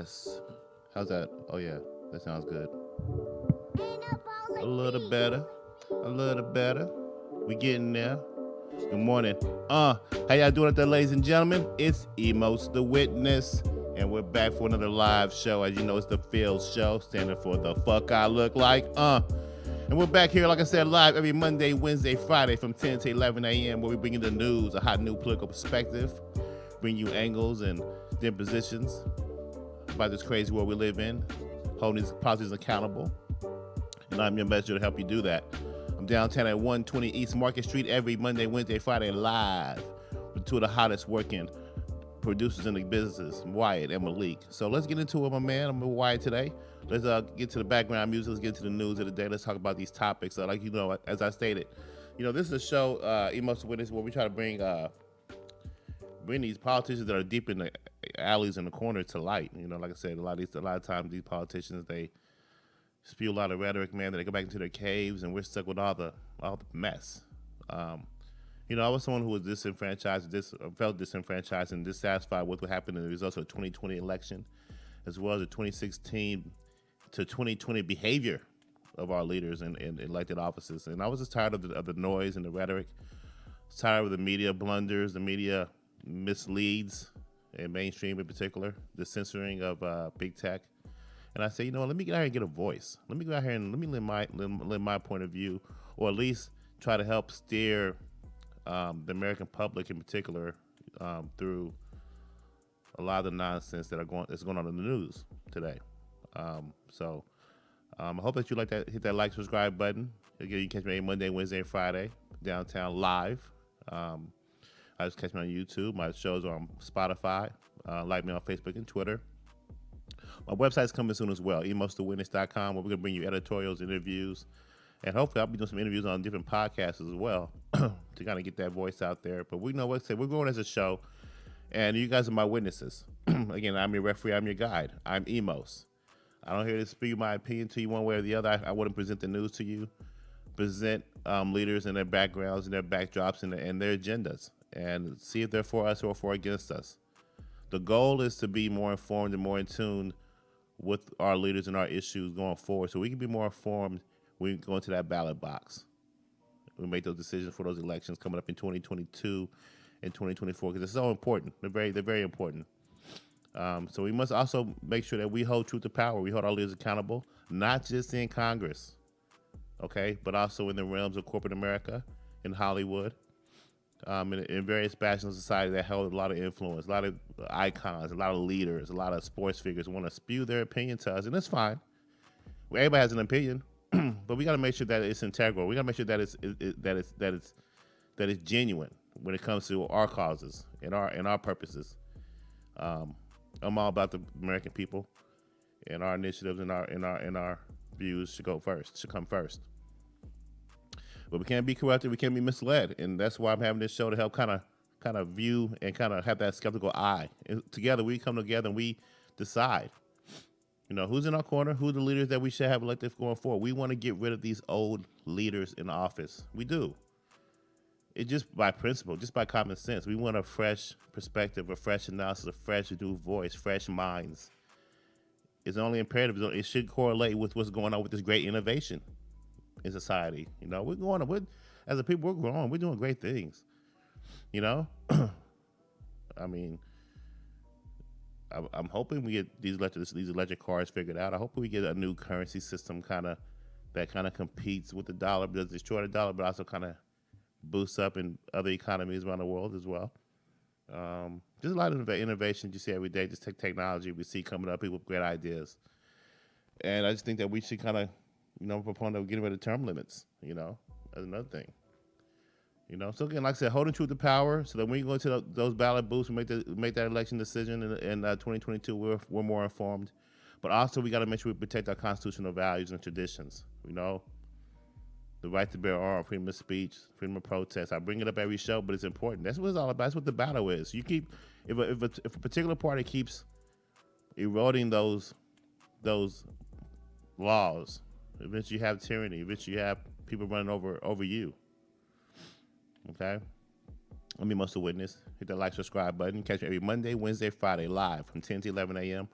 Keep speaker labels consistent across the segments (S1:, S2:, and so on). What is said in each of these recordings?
S1: Yes. How's that? Oh yeah, that sounds good. A little better. A little better. We getting there. Good morning. How y'all doing out there, ladies and gentlemen? It's Emos the Witness, and we're back for another live show. As you know, it's the Field Show, standing for the fuck I look like. And we're back here, like I said, live every Monday, Wednesday, Friday from 10 to 11 a.m. where we bring you the news, a hot new political perspective, bring you angles and different positions about this crazy world we live in, holding these politicians accountable. And I'm your messenger to help you do that. I'm downtown at 120 East Market Street every Monday, Wednesday, Friday, live with two of the hottest working producers in the business, Wyatt and Malik. So let's get into it, my man. I'm with Wyatt today. Let's get to the background music. Let's get to the news of the day. Let's talk about these topics. Like you know, as I stated, you know, this is a show, Emos Witness, where we try to bring these politicians that are deep in the alleys and the corners to light. You know, like I said, a lot of times these politicians, they spew a lot of rhetoric, man. Then they go back into their caves, and we're stuck with all the mess. You know, I was someone who was felt disenfranchised and dissatisfied with what happened in the results of the 2020 election, as well as the 2016 to 2020 behavior of our leaders in elected offices. And I was just tired of the noise and the rhetoric. Tired of the media blunders, the media misleads, and mainstream in particular, the censoring of big tech. And I say, you know, let me get out here and get a voice. Let me go out here and let me lend my point of view, or at least try to help steer the American public in particular through a lot of the nonsense that's going on in the news today. So I hope that you like that. Hit that like, subscribe button. Again, you can catch me every Monday, Wednesday, and Friday downtown live. I just catch me on YouTube. My shows are on Spotify. Like me on Facebook and Twitter. My website's coming soon as well, emostthewitness.com, where we're going to bring you editorials, interviews, and hopefully I'll be doing some interviews on different podcasts as well to kind of get that voice out there. But we know what to say. We're going as a show, and you guys are my witnesses. Again, I'm your referee. I'm your guide. I'm Emos. I don't here to spew my opinion to you one way or the other. I wouldn't present the news to you. Present leaders and their backgrounds and their backdrops and their agendas, and see if they're for us or for against us. The goal is to be more informed and more in tune with our leaders and our issues going forward, so we can be more informed when we go into that ballot box. We make those decisions for those elections coming up in 2022 and 2024, because it's so important. They're very important. So we must also make sure that we hold truth to power. We hold our leaders accountable, not just in Congress, okay, but also in the realms of corporate America, in Hollywood, in various bastions of society that held a lot of influence, a lot of icons, a lot of leaders, a lot of sports figures want to spew their opinion to us, and it's fine. Well, everybody has an opinion, but we got to make sure that it's integral. We got to make sure that it's genuine when it comes to our causes and our purposes. I'm all about the American people, and our initiatives and our views should come first. But we can't be corrupted. We can't be misled, and that's why I'm having this show to help kind of view and kind of have that skeptical eye. And together, we come together and we decide, you know, who's in our corner, who are the leaders that we should have elected going forward. We want to get rid of these old leaders in office. We do. It just by principle, just by common sense. We want a fresh perspective, a fresh analysis, a fresh new voice, fresh minds. It's only imperative. It should correlate with what's going on with this great innovation in society. You know, as a people, we're growing. We're doing great things. You know, I mean, I'm hoping we get these electric cars figured out. I hope we get a new currency system that kind of competes with the dollar, but doesn't destroy the dollar, but also kind of boosts up in other economies around the world as well. Just a lot of innovation you see every day. Just technology we see coming up, people with great ideas, and I just think that we should kind of, proponent of getting rid of term limits. That's another thing. So again, like I said, holding truth to power, so that when you go into those ballot booths and make that election decision in 2022, we're more informed. But also, we got to make sure we protect our constitutional values and traditions. The right to bear arms, freedom of speech, freedom of protest. I bring it up every show, but it's important. That's what it's all about. That's what the battle is. You keep if a particular party keeps eroding those laws, eventually you have tyranny. Eventually you have people running over you. Okay? Let me must a witness. Hit that like, subscribe button. Catch me every Monday, Wednesday, Friday, live from 10 to 11 a.m.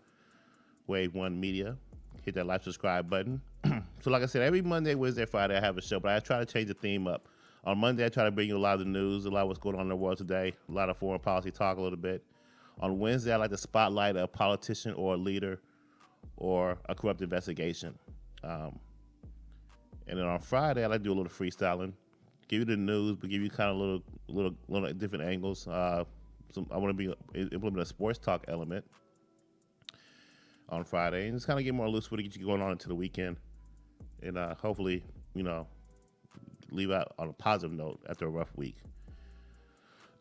S1: Wave 1 Media. Hit that like, subscribe button. So like I said, every Monday, Wednesday, Friday, I have a show, but I try to change the theme up. On Monday, I try to bring you a lot of the news, a lot of what's going on in the world today, a lot of foreign policy talk a little bit. On Wednesday, I like to spotlight a politician or a leader or a corrupt investigation. And then on Friday, I like to do a little freestyling. Give you the news, but give you kind of little different angles. I want to implement a sports talk element on Friday, and just kind of get more loose with it, get you going on into the weekend, and hopefully, leave out on a positive note after a rough week.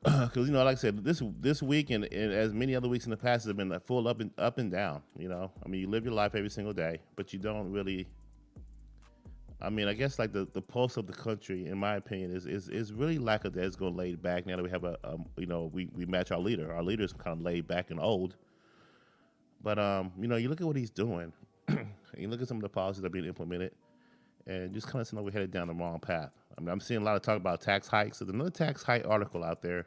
S1: Because like I said, this week and as many other weeks in the past have been full up and down. You live your life every single day, but you don't really. I guess like the pulse of the country, in my opinion, is really lackadaisical, laid back. Now that we have we match our leader. Our leader's kind of laid back and old. But you look at what he's doing, and you look at some of the policies that are being implemented, and just kind of seem like we're headed down the wrong path. I'm seeing a lot of talk about tax hikes. There's another tax hike article out there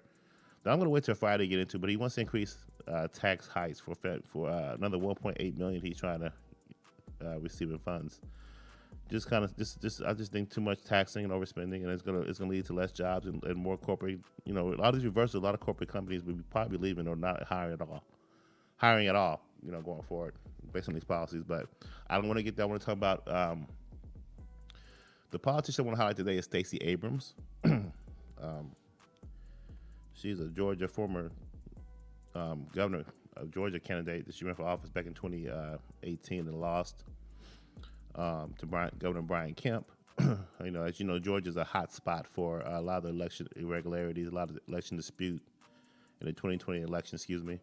S1: that I'm going to wait till Friday to get into, but he wants to increase tax hikes for another 1.8 million he's trying to receive in funds. I just think too much taxing and overspending, and it's gonna lead to less jobs and more corporate. A lot of these reversals, a lot of corporate companies will probably be leaving or not hiring at all. Going forward based on these policies. But I don't want to get that. I want to talk about the politician I want to highlight today is Stacey Abrams. She's a Georgia former governor of Georgia candidate that she ran for office back in 2018 and lost to Governor Brian Kemp. As you know, Georgia's a hot spot for a lot of the election irregularities, a lot of the election dispute in the 2020 election. Excuse me.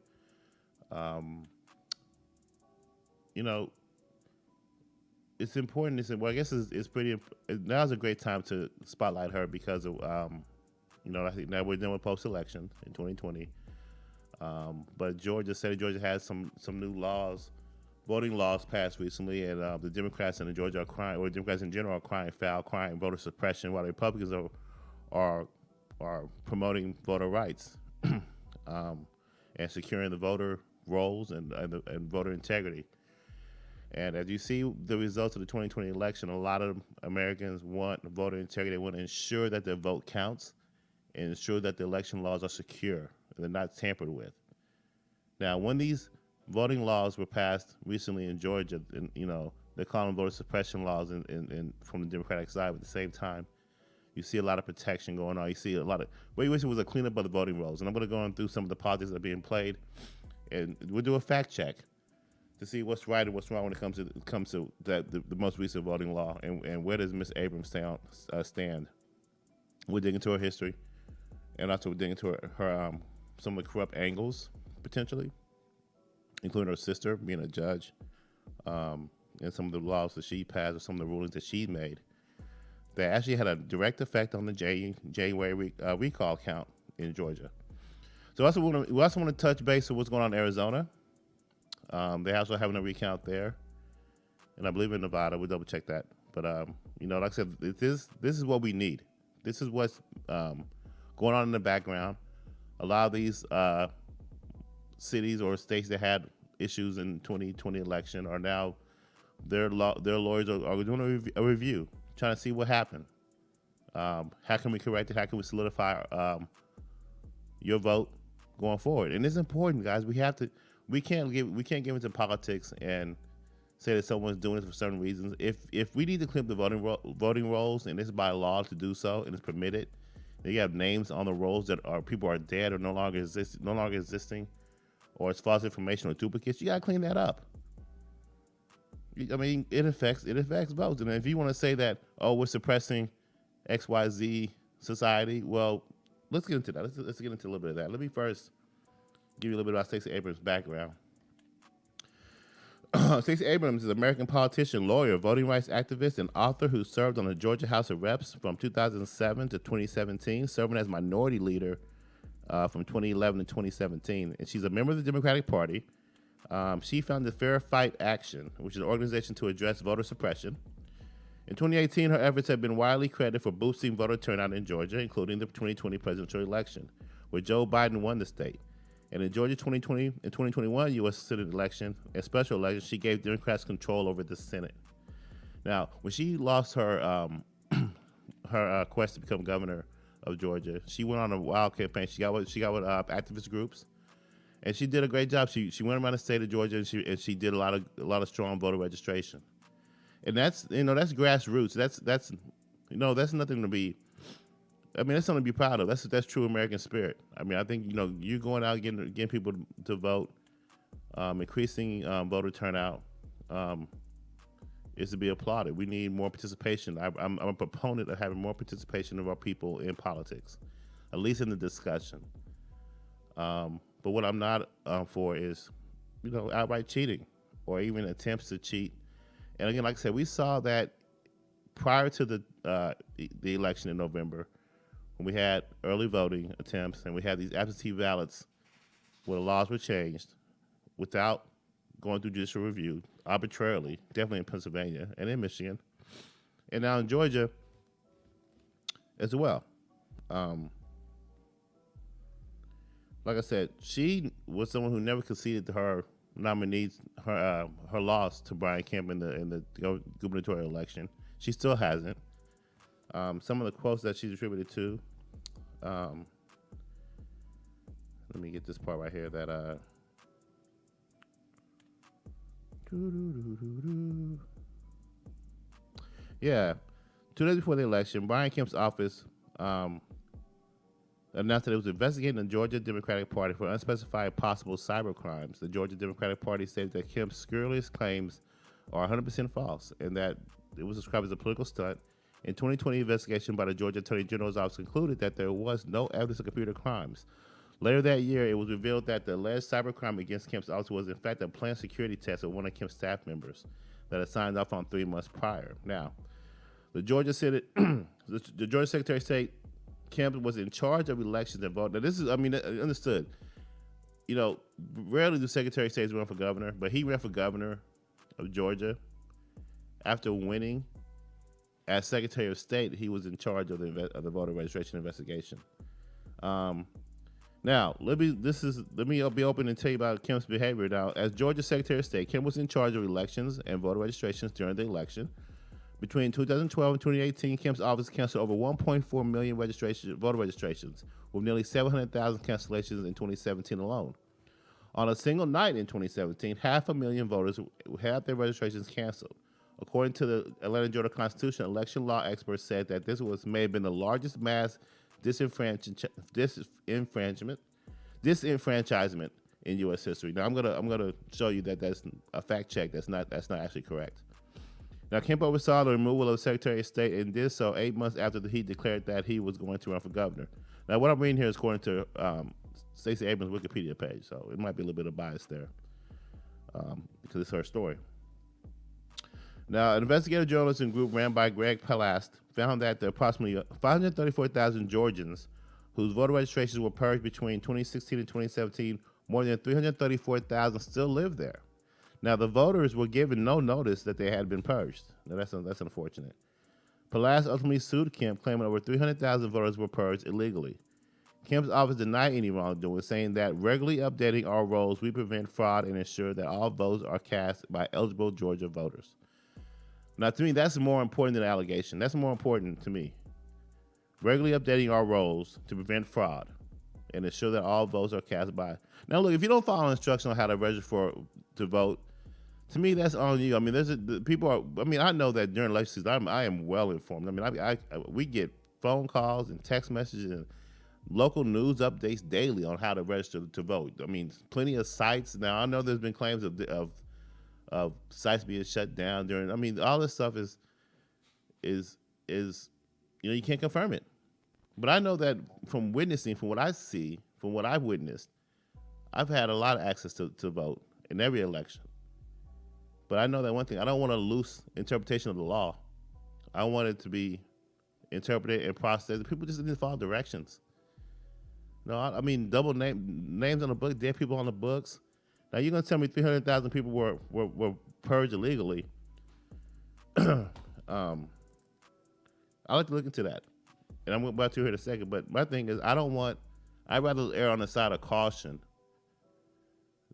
S1: It's important. I guess it's pretty. Now's a great time to spotlight her because of, I think now we're done with post-election in 2020. But Georgia has some new laws, voting laws passed recently, and the Democrats in Georgia are crying, or Democrats in general are crying foul, crying voter suppression, while the Republicans are promoting voter rights and securing the voter rolls and voter integrity. And as you see the results of the 2020 election, a lot of Americans want voter integrity. They want to ensure that their vote counts and ensure that the election laws are secure and they're not tampered with. Now, when these voting laws were passed recently in Georgia, and they're calling voter suppression laws in from the Democratic side, but at the same time, you see a lot of protection going on. You see a lot of what you wish it was a cleanup of the voting rolls. And I'm going to go on through some of the politics that are being played, and we'll do a fact check to see what's right and what's wrong when it comes to the most recent voting law, and where does Ms. Abrams stand. We'll dig into her history, and also we'll dig into her some of the corrupt angles, potentially, including her sister being a judge, and some of the laws that she passed or some of the rulings that she made that actually had a direct effect on the January recall count in Georgia. So we also want to touch base on what's going on in Arizona. They also having a recount there, and I believe in Nevada. We'll double check that. But like I said, this is what we need. This is what's going on in the background. A lot of these cities or states that had issues in 2020 election are now their lawyers are doing a review, trying to see what happened. How can we correct it? How can we solidify your vote going forward? And it's important, guys. we can't get into politics and say that someone's doing this for certain reasons. If we need to clean up the voting rolls, and it's by law to do so, and it's permitted, and you have names on the rolls that are people are dead or no longer existing, or it's false information or duplicates, you gotta clean that up. I mean, it affects votes. And if you want to say that, oh, we're suppressing XYZ society, well, let's get into that. Let's get into a little bit of that. Let me first give you a little bit about Stacey Abrams' background. Stacey Abrams is an American politician, lawyer, voting rights activist, and author who served on the Georgia House of Reps from 2007 to 2017, serving as minority leader from 2011 to 2017. And she's a member of the Democratic Party. She founded Fair Fight Action, which is an organization to address voter suppression. In 2018, her efforts have been widely credited for boosting voter turnout in Georgia, including the 2020 presidential election, where Joe Biden won the state. And in Georgia 2020 and 2021 U.S. Senate election and special election, she gave Democrats control over the Senate. Now, when she lost her quest to become governor of Georgia, she went on a wild campaign. She got with activist groups, and she did a great job. She went around the state of Georgia, and she did a lot of strong voter registration. And that's grassroots. That's nothing to be. I mean, that's something to be proud of. That's true American spirit. I mean, I think you going out getting people to vote, increasing voter turnout, is to be applauded. We need more participation. I'm a proponent of having more participation of our people in politics, at least in the discussion. But what I'm not for is, outright cheating or even attempts to cheat. And again, like I said, we saw that prior to the election in November, when we had early voting attempts and we had these absentee ballots where the laws were changed without going through judicial review arbitrarily, definitely in Pennsylvania and in Michigan, and now in Georgia as well. Like I said, she was someone who never conceded to her nominees, her loss to Brian Kemp in the gubernatorial election. She still hasn't. Some of the quotes that she's attributed to. Let me get this part right here. That 2 days before the election, Brian Kemp's office announced that it was investigating the Georgia Democratic Party for unspecified possible cyber crimes. The Georgia Democratic Party said that Kemp's scurrilous claims are 100% false and that it was described as a political stunt. In 2020 investigation by the Georgia Attorney General's office concluded that there was no evidence of computer crimes. Later that year, it was revealed that the alleged cybercrime against Kemp's office was in fact a planned security test of one of Kemp's staff members that had signed off on 3 months prior. Now, the Georgia Secretary of State Kemp was in charge of elections and voting. Now, this is, understood. Rarely do Secretary of States run for governor, but he ran for governor of Georgia after winning. As Secretary of State, he was in charge of the voter registration investigation. Now, let me be open and tell you about Kemp's behavior. Now, as Georgia Secretary of State, Kemp was in charge of elections and voter registrations during the election. Between 2012 and 2018, Kemp's office canceled over 1.4 million voter registrations, with nearly 700,000 cancellations in 2017 alone. On a single night in 2017, 500,000 voters had their registrations canceled. According to the Atlanta Georgia Constitution, election law experts said that this may have been the largest mass disenfranchisement in U.S. history. Now, I'm gonna show you that that's a fact check. That's not actually correct. Now, Kemp oversaw the removal of Secretary of State and did so 8 months after he declared that he was going to run for governor. Now, what I'm reading here is according to Stacey Abrams' Wikipedia page, so it might be a little bit of bias there because it's her story. Now, an investigative journalism group ran by Greg Palast found that there are approximately 534,000 Georgians whose voter registrations were purged between 2016 and 2017. More than 334,000 still live there. Now, the voters were given no notice that they had been purged. Now, that's unfortunate. Palast ultimately sued Kemp, claiming over 300,000 voters were purged illegally. Kemp's office denied any wrongdoing, saying that regularly updating our rolls, we prevent fraud and ensure that all votes are cast by eligible Georgia voters. Now, to me, that's more important than the allegation. That's more important to me. Regularly updating our rolls to prevent fraud and ensure that all votes are cast by. Now, look, if you don't follow instructions on how to register to vote, to me, that's on you. I mean, I know that during election season, I am well informed. I mean, we get phone calls and text messages and local news updates daily on how to register to vote. I mean, plenty of sites. Now, I know there's been claims of sites being shut down during. I mean, all this stuff is you can't confirm it. But I know that from witnessing, from what I see, from what I've witnessed, I've had a lot of access to vote in every election. But I know that one thing, I don't want a loose interpretation of the law. I want it to be interpreted and processed. People just didn't follow directions. No, I mean, double names on the book, dead people on the books. Now, you're going to tell me 300,000 people were purged illegally. I like to look into that. And I'm about to here in a second. But my thing is, I'd rather err on the side of caution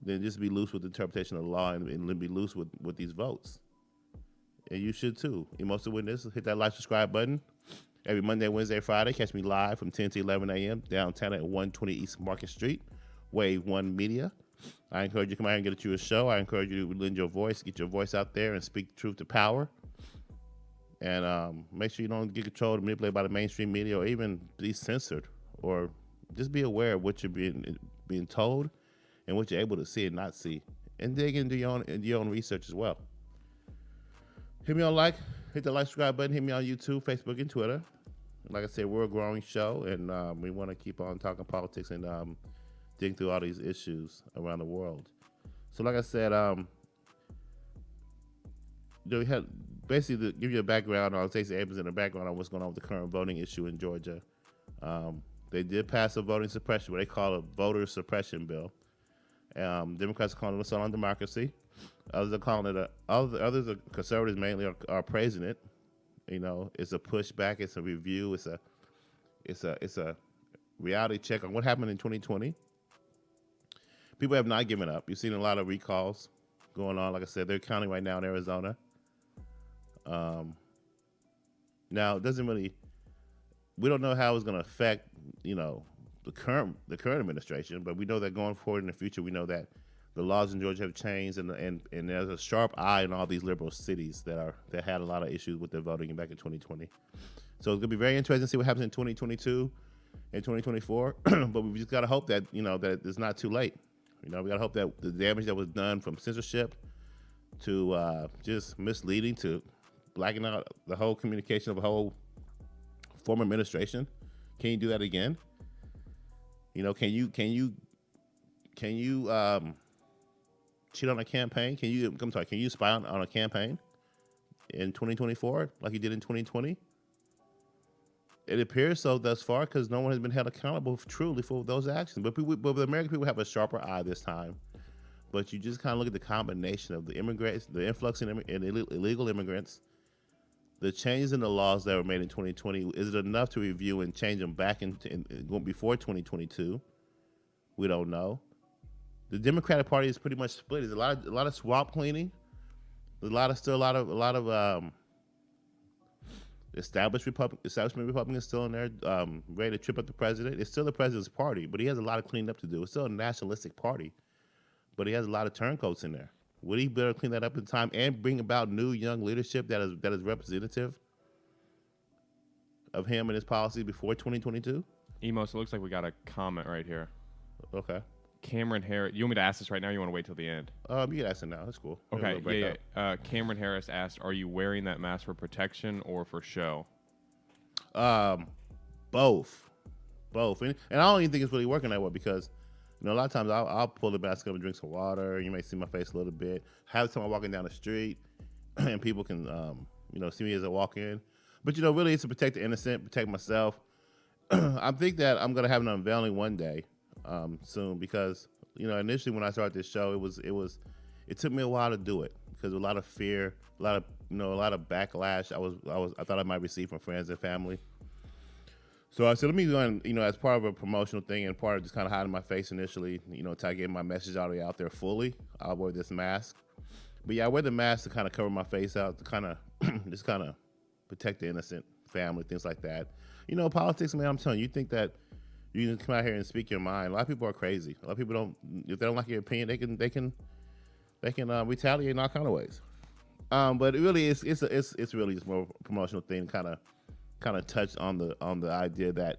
S1: than just be loose with the interpretation of the law and be loose with these votes. And you should too. Emotional Witness, hit that like, subscribe button. Every Monday, Wednesday, Friday, catch me live from 10 to 11 a.m. downtown at 120 East Market Street, Wave 1 Media. I encourage you to come out here and get you a show. I encourage you to lend your voice, get your voice out there and speak truth to power. And make sure you don't get controlled or manipulated by the mainstream media or even be censored, or just be aware of what you're being told and what you're able to see and not see, and dig into your own research as well. Hit me on hit the like, subscribe button. Hit me on YouTube, Facebook, and Twitter. Like I said, we're a growing show, and we want to keep on talking politics and digging through all these issues around the world. So, like I said, we had basically to give you a background on Stacey Abrams and a background on what's going on with the current voting issue in Georgia. They did pass a voting suppression, what they call a voter suppression bill. Democrats are calling it an assault on democracy. Others are calling it others are conservatives mainly are praising it. You know, it's a pushback, it's a review, it's a reality check on what happened in 2020. People have not given up. You've seen a lot of recalls going on. Like I said, they're counting right now in Arizona. Now it doesn't really. We don't know how it's going to affect, the current administration, but we know that going forward in the future, we know that the laws in Georgia have changed, and there's a sharp eye in all these liberal cities that had a lot of issues with their voting back in 2020. So it's gonna be very interesting to see what happens in 2022 and 2024. But we just gotta hope that that it's not too late. We gotta hope that the damage that was done from censorship to just misleading to blacking out the whole communication of a whole former administration. Can you do that again? Can you cheat on a campaign? Can you spy on a campaign in 2024 like you did in 2020? It appears so thus far, because no one has been held accountable truly for those actions. But the American people have a sharper eye this time. But you just kind of look at the combination of the immigrants, the influx in illegal immigrants, the changes in the laws that were made in 2020. Is it enough to review and change them back in before 2022? We don't know. The Democratic Party is pretty much split. There's a lot of swamp cleaning. There's a lot of establishment Republicans still in there, ready to trip up the president. It's still the president's party, but he has a lot of cleaning up to do. It's still a nationalistic party, but he has a lot of turncoats in there. Would he better clean that up in time and bring about new young leadership that is representative of him and his policy before 2022?
S2: Emos, it looks like we got a comment right here.
S1: Okay.
S2: Cameron Harris. You want me to ask this right now, or you want to wait till the end?
S1: You can ask it now. That's cool.
S2: Okay, yeah. Cameron Harris asked, are you wearing that mask for protection or for show?
S1: Both. And I don't even think it's really working that way, because a lot of times I'll pull the mask up and drink some water. You may see my face a little bit. Half the time I'm walking down the street and people can, see me as I walk in. But, really it's to protect the innocent, protect myself. I think that I'm going to have an unveiling one day soon, because, initially when I started this show, it took me a while to do it, because a lot of fear, a lot of backlash I thought I might receive from friends and family. So I said, let me go and, as part of a promotional thing and part of just kind of hiding my face initially, until I get my message already out there fully, I'll wear this mask. But yeah, I wear the mask to kind of cover my face out, to kind of just kind of protect the innocent family, things like that. Politics, man, I'm telling you, you think that You can come out here and speak your mind. A lot of people are crazy. A lot of people don't. If they don't like your opinion, they can retaliate in all kind of ways. But it really is it's really just more a promotional thing. Kind of touch on the idea that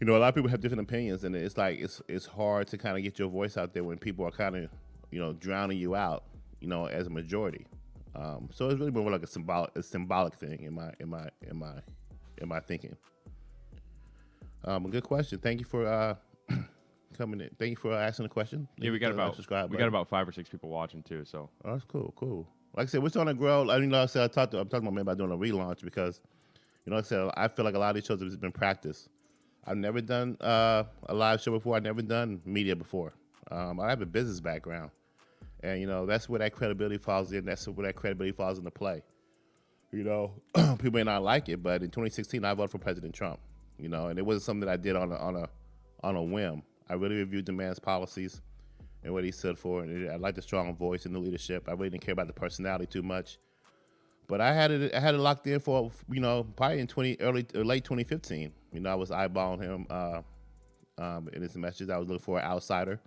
S1: a lot of people have different opinions, and it's like it's hard to kind of get your voice out there when people are kind of drowning you out, as a majority. So it's really more like a symbolic thing in my thinking. A good question. Thank you for coming in. Thank you for asking the question.
S2: Yeah, we got about 5 or 6 people watching too. So
S1: that's cool. Like I said, we're starting to grow. I'm talking about maybe about doing a relaunch because, like I said, I feel like a lot of these shows have been practiced. I've never done a live show before. I've never done media before. I have a business background, and that's where that credibility falls in. That's where that credibility falls into play. People may not like it, but in 2016, I voted for President Trump. And it wasn't something that I did on a whim. I really reviewed the man's policies and what he stood for, and I liked the strong voice and the leadership. I really didn't care about the personality too much, but I had it locked in for probably in late 2015. I was eyeballing him in his messages. I was looking for an outsider.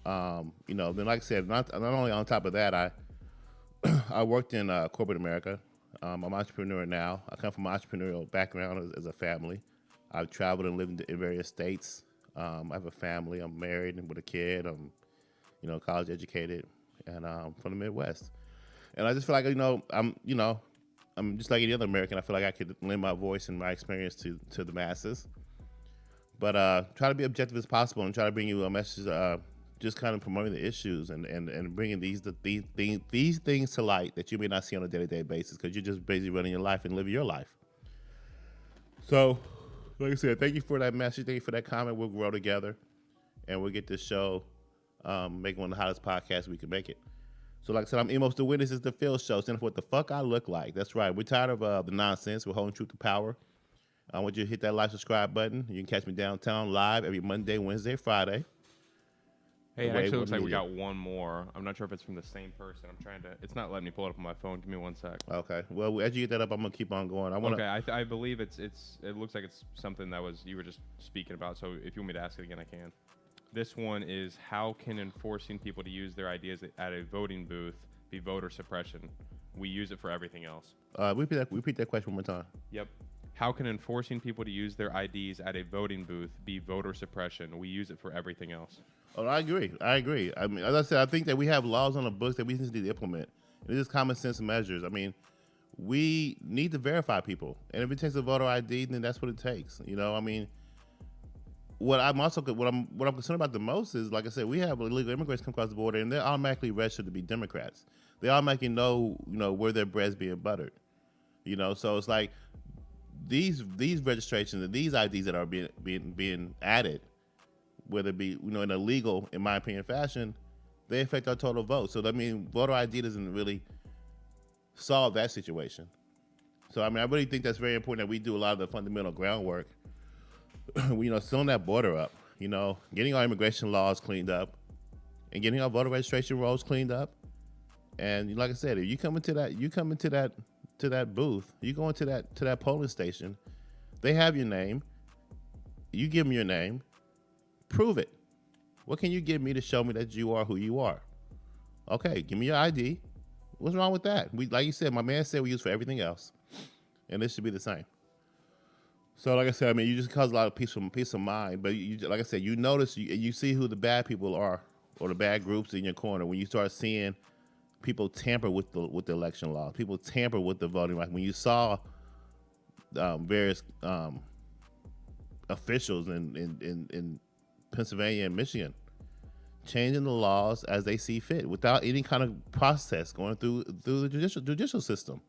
S1: Then like I said, not only on top of that, I worked in corporate America. I'm an entrepreneur now. I come from an entrepreneurial background as a family. I've traveled and lived in various states. I have a family. I'm married and with a kid. I'm, college educated, and from the Midwest. And I just feel like I'm just like any other American. I feel like I could lend my voice and my experience to the masses. But try to be objective as possible and try to bring you a message. Just kind of promoting the issues and bringing these things to light that you may not see on a day-to-day basis because you're just busy running your life and living your life. So, like I said, thank you for that message. Thank you for that comment. We'll grow together, and we'll get this show make one of the hottest podcasts we can make it. So, like I said, I'm Emo's the Witness. This is the Phil Show. Stand for what the fuck I look like. That's right. We're tired of the nonsense. We're holding truth to power. I want you to hit that like, subscribe button. You can catch me downtown live every Monday, Wednesday, Friday.
S2: Hey, it actually looks like we got one more. I'm not sure if it's from the same person. It's not letting me pull it up on my phone. Give me 1 sec.
S1: Okay. Well, as you get that up, I'm going to keep on going.
S2: I believe it looks like it's something that you were just speaking about. So if you want me to ask it again, I can. This one is, how can enforcing people to use their ideas at a voting booth be voter suppression? We use it for everything else.
S1: Repeat that question one more time.
S2: Yep. How can enforcing people to use their IDs at a voting booth be voter suppression? We use it for everything else.
S1: Oh, I agree. I mean, as I said, I think that we have laws on the books that we just need to implement. It is common sense measures. I mean, we need to verify people, and if it takes a voter ID, then that's what it takes. I mean, what I'm concerned about the most is, like I said, we have illegal immigrants come across the border, and they're automatically registered to be Democrats. They automatically know, where their bread's being buttered. So it's like these registrations and these IDs that are being added, whether it be in a legal, in my opinion, fashion, they affect our total vote. So that means voter ID doesn't really solve that situation. So I really think that's very important that we do a lot of the fundamental groundwork. Sealing that border up, getting our immigration laws cleaned up, and getting our voter registration rolls cleaned up. And like I said, if you come into that booth, you go into that polling station, they have your name. You give them your name. Prove it. What can you give me to show me that you are who you are? Okay, give me your ID. What's wrong with that? Like you said, my man said we use for everything else, and this should be the same. So, like I said, you just cause a lot of peace of mind. But like I said, you notice you see who the bad people are or the bad groups in your corner when you start seeing people tamper with the election law. People tamper with the voting rights. When you saw various officials in Pennsylvania and Michigan changing the laws as they see fit without any kind of process going through the judicial system,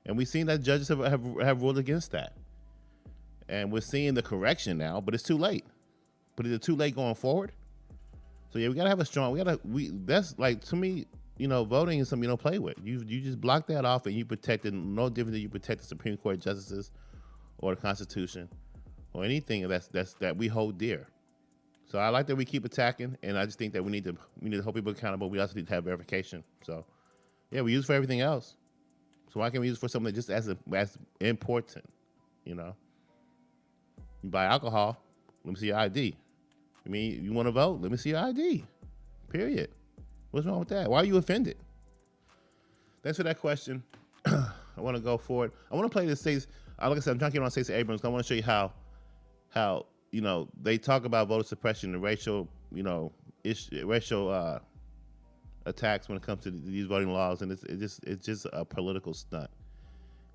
S1: and we've seen that judges have ruled against that, and we're seeing the correction now, but it's too late. But is it too late going forward? So yeah, we gotta have a strong. That's like, to me, voting is something you don't play with. You just block that off and you protect it no different than you protect the Supreme Court justices or the Constitution or anything that we hold dear. So I like that we keep attacking, and I just think that we need to hold people accountable. We also need to have verification. So yeah, we use it for everything else. So why can't we use it for something just as important? You buy alcohol, Let me see your ID. I mean, you want to vote? Let me see your ID. Period. What's wrong with that? Why are you offended? Thanks for that question. I want to go forward. I want to play this Stacey. Like I said, I'm trying to get on Stacey Abrams. I want to show you how they talk about voter suppression and racial attacks when it comes to these voting laws, and it's just a political stunt.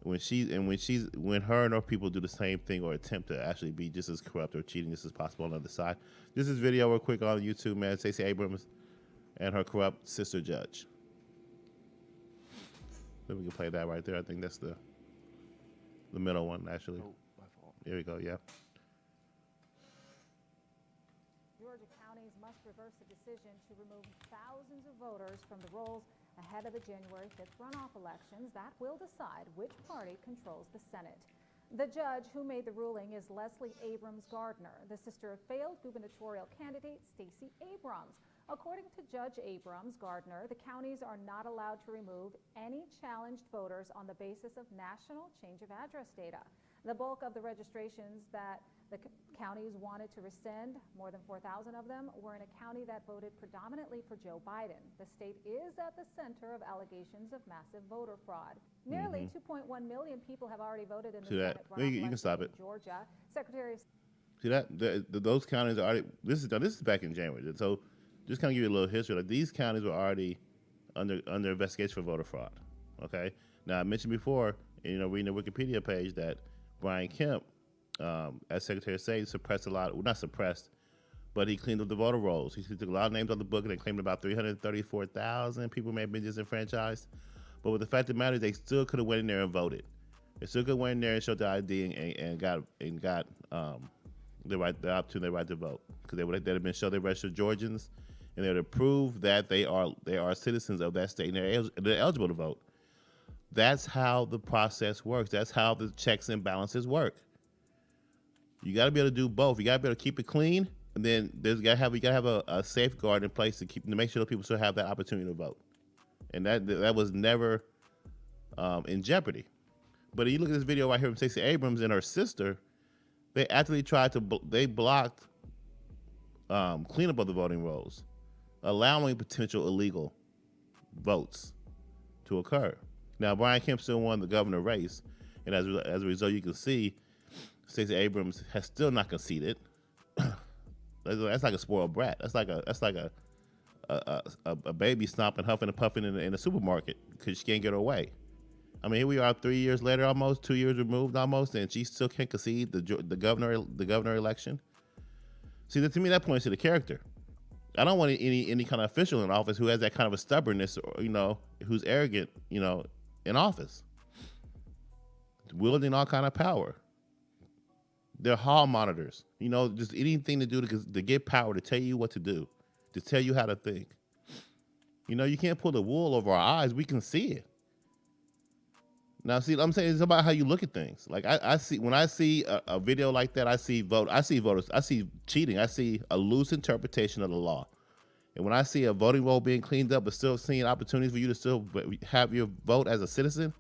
S1: When her and her people do the same thing or attempt to actually be just as corrupt or cheating as possible on the other side. This is video real quick on YouTube, man. Stacey Abrams and her corrupt sister judge. Then we can play that right there. I think that's the middle one, actually.
S2: Oh, my fault.
S1: Here we go, yeah.
S3: Georgia counties must reverse a decision to remove thousands of voters from the rolls ahead of the January 5th runoff elections that will decide which party controls the Senate. The judge who made the ruling is Leslie Abrams Gardner, the sister of failed gubernatorial candidate Stacey Abrams. According to Judge Abrams Gardner, the counties are not allowed to remove any challenged voters on the basis of national change of address data. The bulk of the registrations that the counties wanted to rescind, more than 4,000 of them, were in a county that voted predominantly for Joe Biden. The state is at the center of allegations of massive voter fraud. Nearly 2.1 million people have already voted in the Senate runoff
S1: you can stop it.
S3: in Georgia. Secretary of
S1: See that those counties are already. This is back in January. So just kind of give you a little history. Like, these counties were already under investigation for voter fraud. Okay. Now I mentioned before, reading the Wikipedia page, that Brian Kemp, as Secretary of State, suppressed a lot. Well, not suppressed, but he cleaned up the voter rolls. He took a lot of names on the book, and they claimed about 334,000 people may have been disenfranchised. But with the fact of the matter is, they still could have went in there and voted. They still could have went in there and showed the ID and got the opportunity, the right to vote, because they'd have been showed they registered Georgians, and they would have proved that they are citizens of that state and they're eligible to vote. That's how the process works. That's how the checks and balances work. You got to be able to do both. You got to be able to keep it clean, and then you got to have a safeguard in place to make sure that people still have that opportunity to vote. And that was never in jeopardy. But if you look at this video right here from Stacey Abrams and her sister, they actually blocked cleanup of the voting rolls, allowing potential illegal votes to occur. Now, Brian Kemp still won the governor race, and as a result, you can see Stacey Abrams has still not conceded. That's like a spoiled brat. That's like a baby stomping, huffing and puffing in a supermarket because she can't get her way. I mean, here we are 3 years later, almost 2 years removed, almost, and she still can't concede the governor election. See, to me, that points to the character. I don't want any kind of official in office who has that kind of a stubbornness, or who's arrogant, in office, wielding all kind of power. They're hall monitors, just anything to do to get power, to tell you what to do, to tell you how to think. You can't pull the wool over our eyes. We can see it. Now, see, I'm saying it's about how you look at things. Like when I see a video like that, I see voters, I see cheating, I see a loose interpretation of the law. And when I see a voting roll being cleaned up, but still seeing opportunities for you to still have your vote as a citizen,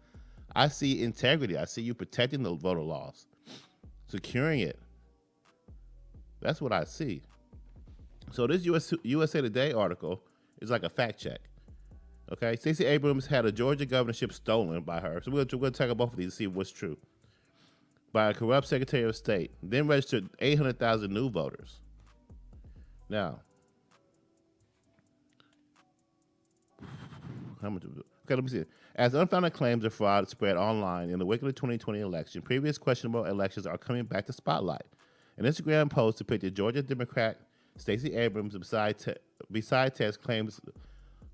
S1: I see integrity. I see you protecting the voter laws, securing it. That's what I see. So this USA Today article is like a fact check. Okay, Stacey Abrams had a Georgia governorship stolen by her. So we're going to check out both of these to see what's true. By a corrupt Secretary of State, then registered 800,000 new voters. Now, how much? Okay, let me see. As unfounded claims of fraud spread online in the wake of the 2020 election, previous questionable elections are coming back to spotlight. An Instagram post depicted Georgia Democrat Stacey Abrams beside text claims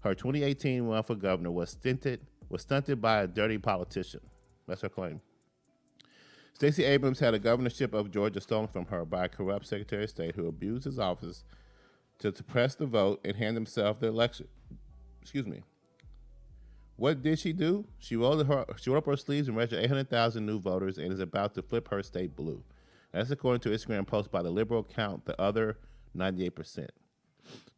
S1: her 2018 run for governor was stunted by a dirty politician. That's her claim. Stacey Abrams had a governorship of Georgia stolen from her by a corrupt Secretary of State who abused his office to suppress the vote and hand himself the election. Excuse me. What did she do? She rolled up her sleeves and registered 800,000 new voters and is about to flip her state blue. That's according to an Instagram post by the liberal account, The Other 98%.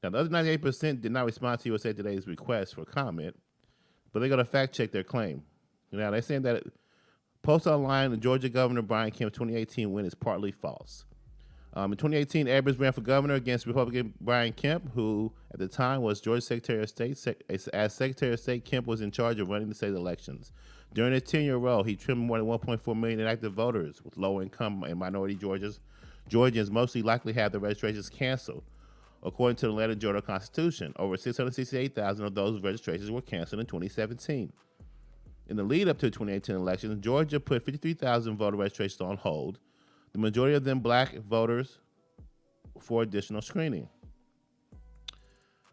S1: Now, the other 98% did not respond to USA Today's request for comment, but they're going to fact check their claim. Now, they're saying that post online, the Georgia Governor Brian Kemp's 2018 win is partly false. In 2018, Abrams ran for governor against Republican Brian Kemp, who at the time was Georgia's Secretary of State. As Secretary of State, Kemp was in charge of running the state elections. During his 10-year role, he trimmed more than 1.4 million inactive voters with low income and minority Georgians mostly likely have their registrations canceled. According to the Atlanta Georgia Constitution, over 668,000 of those registrations were canceled in 2017. In the lead up to the 2018 elections, Georgia put 53,000 voter registrations on hold, the majority of them black voters, for additional screening.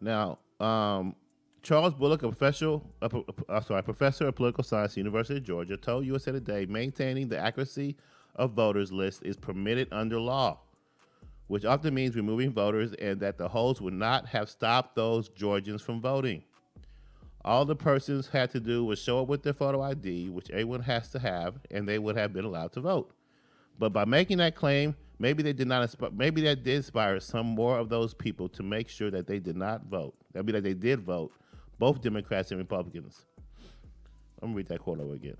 S1: Now, Charles Bullock, a professor of political science at the University of Georgia, told USA Today maintaining the accuracy of voters lists is permitted under law, which often means removing voters, and that the holds would not have stopped those Georgians from voting. All the persons had to do was show up with their photo ID, which everyone has to have, and they would have been allowed to vote. But by making that claim, maybe that did inspire some more of those people to make sure that they did not vote. That'd be that they did vote, both Democrats and Republicans. I'm gonna read that quote over again.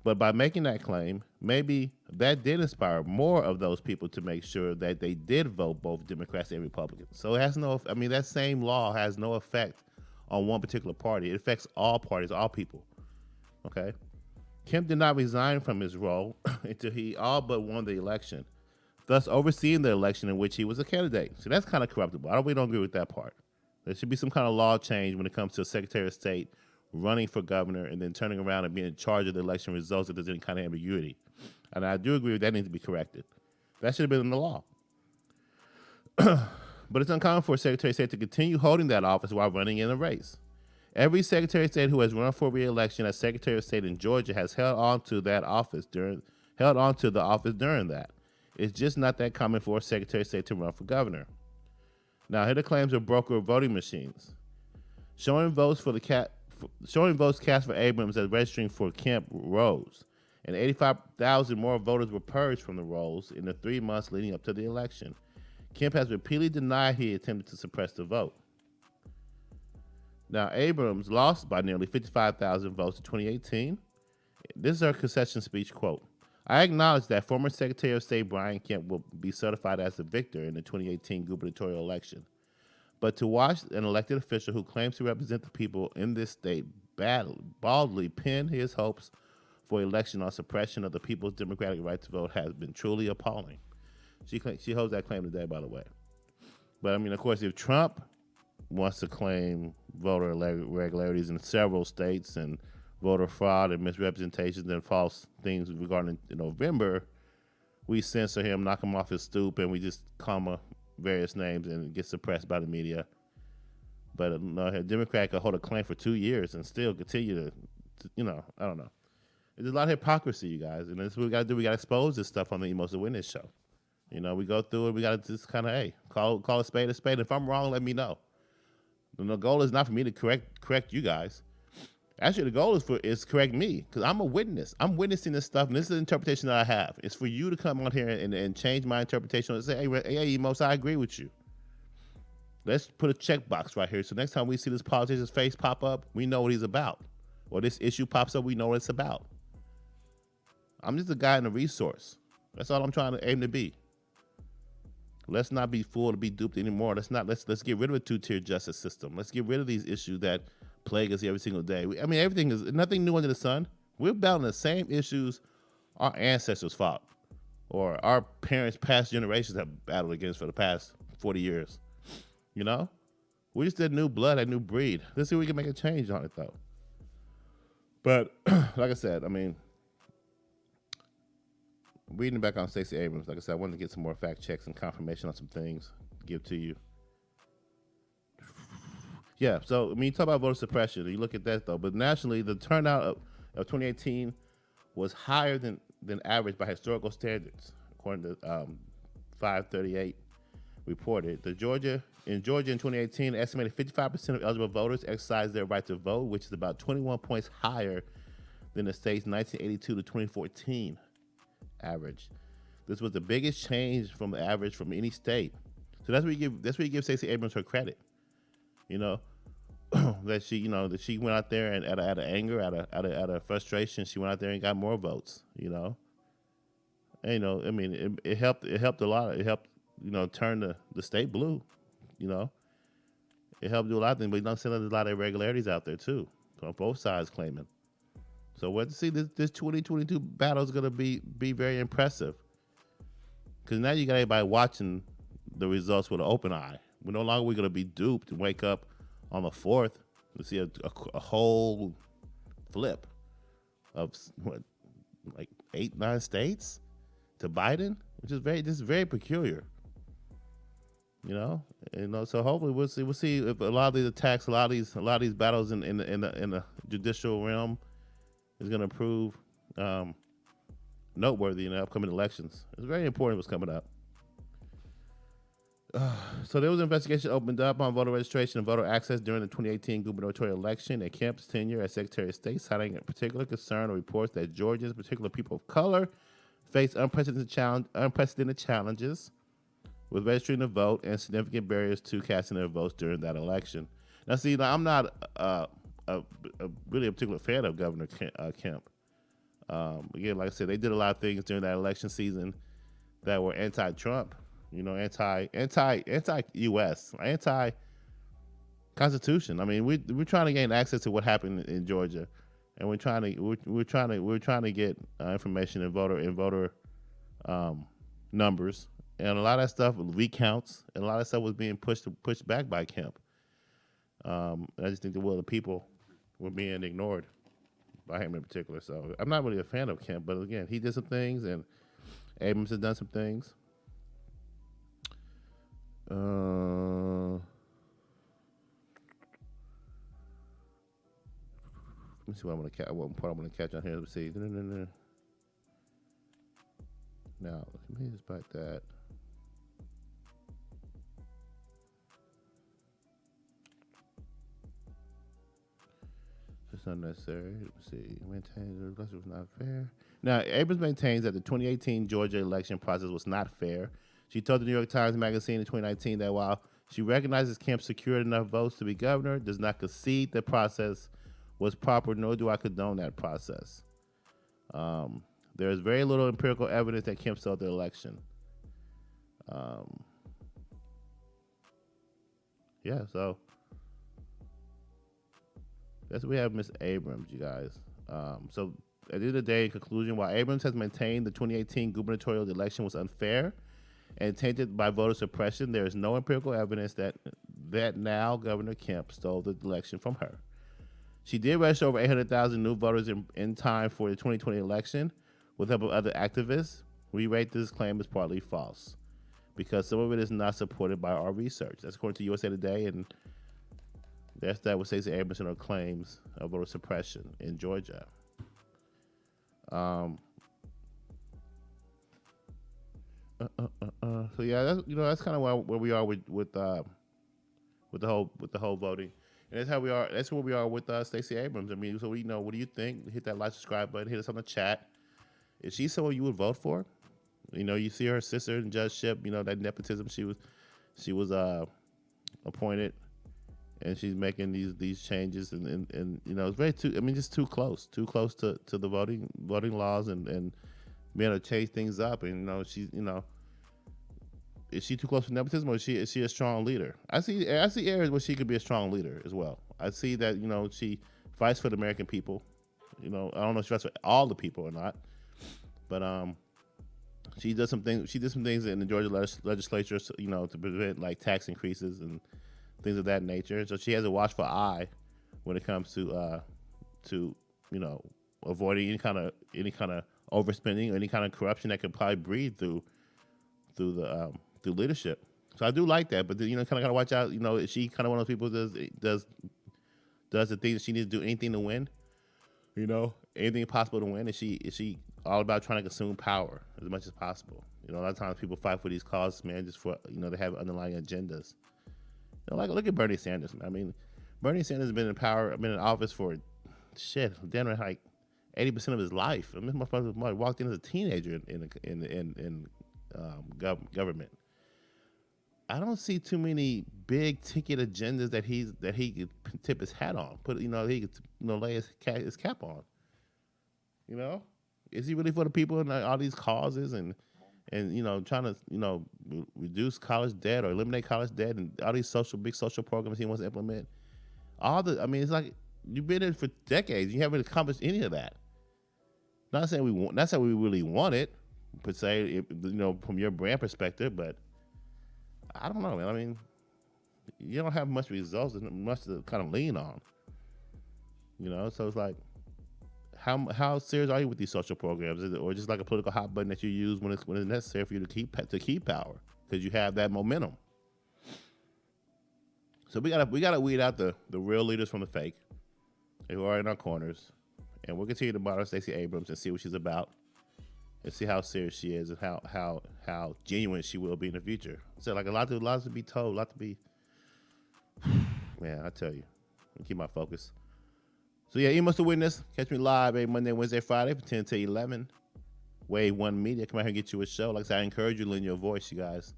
S1: But by making that claim, maybe that did inspire more of those people to make sure that they did vote both Democrats and Republicans. So it has that same law has no effect on one particular party. It affects all parties, all people. Okay? Kemp did not resign from his role until he all but won the election, thus overseeing the election in which he was a candidate. So that's kind of corruptible. We don't agree with that part. There should be some kind of law change when it comes to a Secretary of State running for governor and then turning around and being in charge of the election results if there's any kind of ambiguity. And I do agree with that needs to be corrected. That should have been in the law. But it's uncommon for a Secretary of State to continue holding that office while running in a race. Every Secretary of State who has run for re-election as Secretary of State in Georgia has held on to the office during that. It's just not that common for a Secretary of State to run for governor. Now, here are the claims of broker voting machines. Showing votes cast for Abrams as registering for Kemp rose, and 85,000 more voters were purged from the rolls in the 3 months leading up to the election. Kemp has repeatedly denied he attempted to suppress the vote. Now, Abrams lost by nearly 55,000 votes in 2018. This is her concession speech quote. I acknowledge that former Secretary of State Brian Kemp will be certified as the victor in the 2018 gubernatorial election. But to watch an elected official who claims to represent the people in this state baldly pin his hopes for election on suppression of the people's democratic right to vote has been truly appalling. She holds that claim today, by the way. But, of course, if Trump wants to claim voter irregularities in several states and voter fraud and misrepresentations and false things regarding November, we censor him, knock him off his stoop, and we just call him various names and get suppressed by the media. But a Democrat could hold a claim for 2 years and still continue to I don't know. There's a lot of hypocrisy, you guys, and that's what we got to do. We got to expose this stuff on the Emotional Witness Show. We go through it. We got to just kind of, call a spade a spade. If I'm wrong, let me know. The goal is not for me to correct you guys. Actually, the goal is correct me, because I'm a witness. I'm witnessing this stuff, and this is the interpretation that I have. It's for you to come on here and change my interpretation and say, hey, Emos, I agree with you. Let's put a checkbox right here. So next time we see this politician's face pop up, we know what he's about. Or this issue pops up, we know what it's about. I'm just a guy and a resource. That's all I'm trying to aim to be. Let's not be fooled to be duped anymore. Let's get rid of a two-tier justice system. Let's get rid of these issues that plague us every single day. Everything is nothing new under the sun. We're battling the same issues our ancestors fought, or our parents, past generations have battled against for the past 40 years. We just did new blood, a new breed. Let's see if we can make a change on it, though. But like I said, reading back on Stacey Abrams, like I said, I wanted to get some more fact checks and confirmation on some things to give to you. Yeah, so you talk about voter suppression, you look at that though, but nationally, the turnout of 2018 was higher than average by historical standards, according to 538 reported. In Georgia in 2018, estimated 55% of eligible voters exercised their right to vote, which is about 21 points higher than the state's 1982 to 2014 average. This was the biggest change from the average from any state. So that's where you give Stacey Abrams her credit. That she went out there and out of anger, out of frustration, she went out there and got more votes. And, I mean, it helped. It helped a lot. It helped, turn the state blue. You know, it helped do a lot of things. But there's a lot of irregularities out there too, on both sides claiming. So we'll see this 2022 battle is going to be very impressive. Because now you got everybody watching the results with an open eye. We're no longer going to be duped and wake up on the 4th to see a whole flip of what, like 8-9 states to Biden, which is very peculiar. So hopefully we'll see if a lot of these attacks, a lot of these battles in the judicial realm is going to prove noteworthy in the upcoming elections. It's very important what's coming up. So there was an investigation opened up on voter registration and voter access during the 2018 gubernatorial election and Kemp's tenure as Secretary of State, citing a particular concern or reports that Georgians, particular people of color, face unprecedented challenges with registering to vote and significant barriers to casting their votes during that election. Now, see, I'm not really a particular fan of Governor Kemp. Again, like I said, they did a lot of things during that election season that were anti-Trump, anti-U.S., anti-Constitution. I mean, we're trying to gain access to what happened in Georgia, and we're trying to get information in voter numbers, and a lot of that stuff, recounts, and a lot of stuff was being pushed back by Kemp. I just think the will of the people were being ignored by him in particular. So I'm not really a fan of Kemp, but again, he did some things, and Abrams has done some things. Let me see what I'm gonna catch on here. Let's see. Now, let me just back that. It's unnecessary. Let's see. Maintains the election was not fair. Now, Abrams maintains that the 2018 Georgia election process was not fair. She told the New York Times Magazine in 2019 that while she recognizes Kemp secured enough votes to be governor, does not concede the process was proper, nor do I condone that process. There is very little empirical evidence that Kemp stole the election. So that's what we have, Miss Abrams, you guys. So at the end of the day, in conclusion, while Abrams has maintained the 2018 gubernatorial election was unfair and tainted by voter suppression, there is no empirical evidence that now Governor Kemp stole the election from her. She did register over 800,000 new voters in time for the 2020 election with help of other activists. We rate this claim as partly false because some of it is not supported by our research. That's according to USA Today, and that's that with Stacey Abrams and her claims of voter suppression in Georgia. So yeah, that's kind of where we are with the whole voting, and that's how we are. That's where we are with Stacey Abrams. I mean, so what do you think? Hit that like, subscribe button. Hit us on the chat. Is she someone you would vote for? You see her sister in judgeship. That nepotism. She was appointed, and she's making these changes, and it's very just too close to the voting laws and being able to change things up. And she's is she too close to nepotism, or is she a strong leader? I see areas where she could be a strong leader as well. I see that she fights for the American people. I don't know if she fights for all the people or not, but she does some things. She did some things in the Georgia legislature, to prevent like tax increases and things of that nature. So she has a watchful eye when it comes to avoiding any kind of overspending or any kind of corruption that could probably breed through leadership. So I do like that, but kind of gotta watch out. Is she kind of one of those people who does the things she needs to do, anything to win? Anything possible to win? Is she all about trying to consume power as much as possible? A lot of times people fight for these causes, man, just for they have underlying agendas. Look at Bernie Sanders. I mean, Bernie Sanders has been in power, been in office for damn like 80% of his life. I mean, my father walked in as a teenager in government. I don't see too many big ticket agendas that he could tip his hat on. Put he could lay his cap on. is he really for the people and all these causes and trying to reduce college debt or eliminate college debt and all these big social programs he wants to implement? It's like you've been in for decades. You haven't accomplished any of that. Not saying we really want it, per se, from your brand perspective, but I don't know, man. I mean, you don't have much results, much to kind of lean on. So it's like, how serious are you with these social programs? Is it, or just like a political hot button that you use when it's necessary for you to keep power because you have that momentum? So we gotta weed out the real leaders from the fake, who are in our corners, and we'll continue to monitor Stacey Abrams and see what she's about, and see how serious she is and how genuine she will be in the future. So like a lot to be told, a lot to be. Man, I tell you, I'll keep my focus. So yeah, emails to witness. Catch me live every Monday, Wednesday, Friday from 10 to 11. Wave One Media. Come out here and get you a show. Like I said, I encourage you to lend your voice, you guys.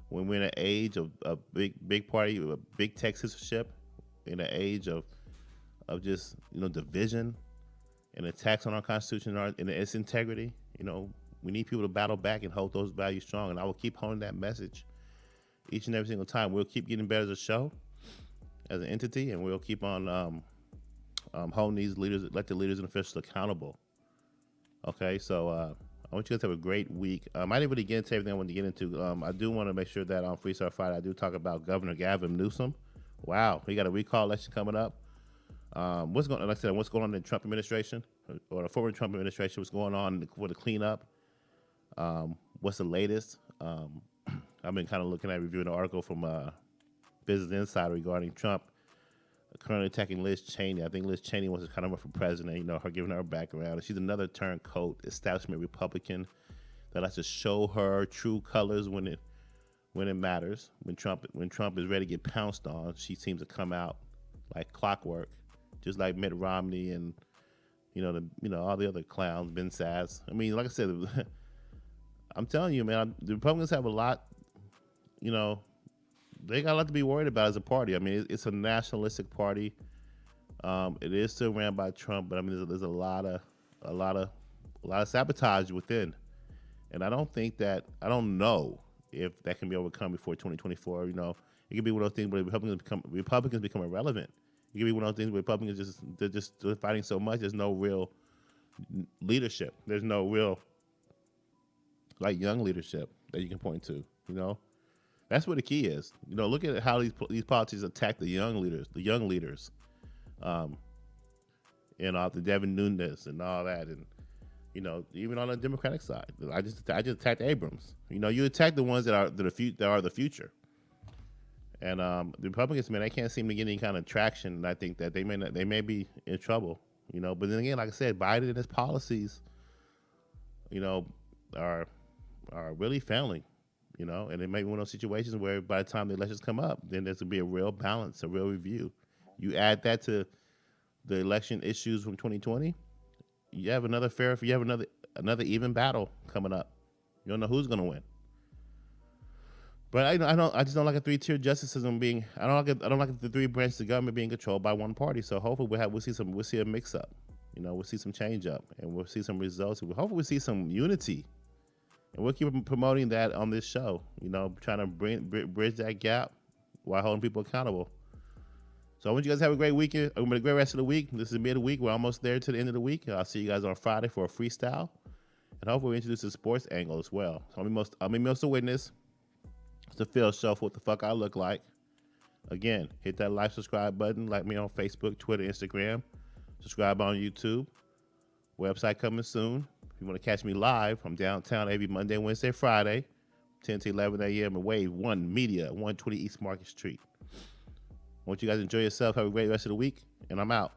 S1: When we're in an age of a big party, a big tech censorship, in an age of just division and attacks on our Constitution and its integrity, we need people to battle back and hold those values strong. And I will keep holding that message each and every single time. We'll keep getting better as a show, as an entity, and we'll keep on holding these leaders, let the leaders and officials accountable. Okay, so I want you guys to have a great week. I didn't really get into everything I wanted to get into. I do want to make sure that on Freestyle Friday, I do talk about Governor Gavin Newsom. Wow, he got a recall election coming up. What's going on in the Trump administration or the former Trump administration? What's going on for the cleanup? What's the latest? I've been kind of reviewing an article from Business Insider regarding Trump currently attacking Liz Cheney. I think Liz Cheney wants to kind of run for president, her giving her background. And she's another turncoat establishment Republican that likes to show her true colors when it matters. When Trump is ready to get pounced on, she seems to come out like clockwork, just like Mitt Romney and all the other clowns, Ben Sass. I mean, like I said, I'm telling you, man, the Republicans have a lot, they got a lot to be worried about as a party. I mean, it's a nationalistic party. It is still ran by Trump, but I mean, there's a lot of sabotage within, and I don't know if that can be overcome before 2024. It could be one of those things where Republicans become irrelevant. It could be one of those things where Republicans they're just fighting so much. There's no real leadership. There's no real young leadership that you can point to. That's what the key is. Look at how these politicians attack the young leaders. The Devin Nunes and all that, and even on the Democratic side, I just attacked Abrams. You attack the ones that are the future, and the Republicans, man, they can't seem to get any kind of traction. And I think that they may be in trouble. But then again, like I said, Biden and his policies, are really failing. And it may be one of those situations where by the time the elections come up, then there's going to be a real balance, a real review. You add that to the election issues from 2020, you have another even battle coming up. You don't know who's going to win. But I just don't like a three-tier justice system being. I don't like the three branches of government being controlled by one party. So hopefully we'll see a mix-up. We'll see some change up, and we'll see some results. Hopefully we'll see some unity. And we'll keep promoting that on this show, trying to bridge that gap while holding people accountable. So I want you guys to have a great weekend, a great rest of the week. This is mid-week. We're almost there to the end of the week. I'll see you guys on Friday for a freestyle. And hopefully we introduce a sports angle as well. So I'm most a witness. It's the Phil Show for what the fuck I look like. Again, hit that like, subscribe button. Like me on Facebook, Twitter, Instagram. Subscribe on YouTube. Website coming soon. If you want to catch me live, I'm downtown every Monday, Wednesday, Friday, 10 to 11 a.m. at Wave One Media, 120 East Market Street. I want you guys to enjoy yourself. Have a great rest of the week, and I'm out.